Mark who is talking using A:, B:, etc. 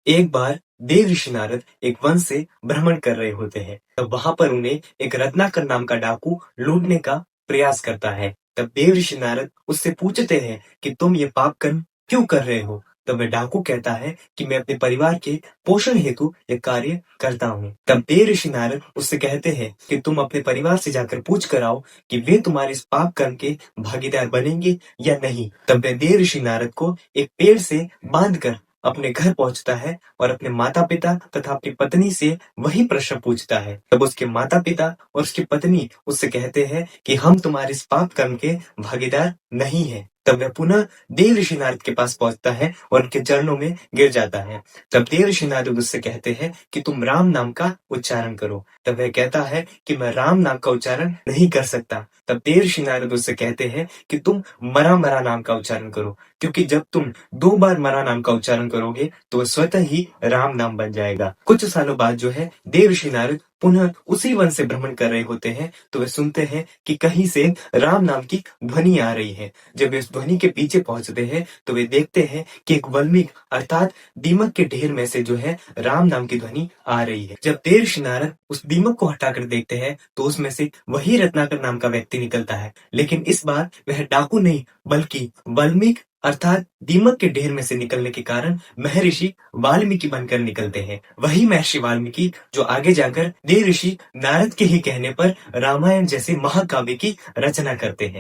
A: एक बार देव ऋषि नारद एक वन से भ्रमण कर रहे होते हैं। तब वहां पर उन्हें एक रत्नाकर नाम का डाकू लूटने का प्रयास करता है। तब देव ऋषि नारद उससे पूछते हैं कि तुम ये पाप कर्म क्यों कर रहे हो। तब वह डाकू कहता है कि मैं अपने परिवार के पोषण हेतु ये कार्य करता हूँ। तब देव ऋषि नारद उससे कहते हैं कि तुम अपने परिवार से जाकर पूछ कर आओ कि वे तुम्हारे इस पाप कर्म के भागीदार बनेंगे या नहीं। तब वह देव ऋषि नारद को एक पेड़ से बांध कर अपने घर पहुंचता है और अपने माता पिता तथा अपनी पत्नी से वही प्रश्न पूछता है। तब उसके माता पिता और उसकी पत्नी उससे कहते हैं कि हम तुम्हारे इस पाप कर्म के भागीदार नहीं हैं। तब वह पुनः देव ऋषि नारद के पास पहुंचता है और उनके चरणों में गिर जाता है। तब देव ऋषि नारद उससे कहते हैं कि तुम राम नाम का उच्चारण करो। तब वह कहता है कि मैं राम नाम का उच्चारण नहीं कर सकता। तब देव ऋषि नारद उससे कहते हैं कि तुम मरा मरा नाम का उच्चारण करो, क्योंकि जब तुम 2 बार मरा नाम का उच्चारण करोगे तो वह स्वतः ही राम नाम बन जाएगा। कुछ सालों बाद जो है देव ऋषि नारद पुनः उसी वन से भ्रमण कर रहे होते हैं। तो वे सुनते हैं कि कहीं से राम नाम की ध्वनि आ रही है। जब वे उस ध्वनि के पीछे पहुंचते हैं तो वे देखते हैं कि एक वल्मीक अर्थात दीमक के ढेर में से जो है राम नाम की ध्वनि आ रही है। जब देव ऋषि नारद उस दीमक को हटाकर देखते हैं तो उसमें से वही रत्नाकर नाम का व्यक्ति निकलता है, लेकिन इस बार वह डाकू नहीं बल्कि वल्मीक अर्थात दीमक के ढेर में से निकलने के कारण महर्षि वाल्मीकि बनकर निकलते हैं। वही महर्षि वाल्मीकि जो आगे जाकर देव ऋषि नारद के ही कहने पर रामायण जैसे महाकाव्य की रचना करते हैं।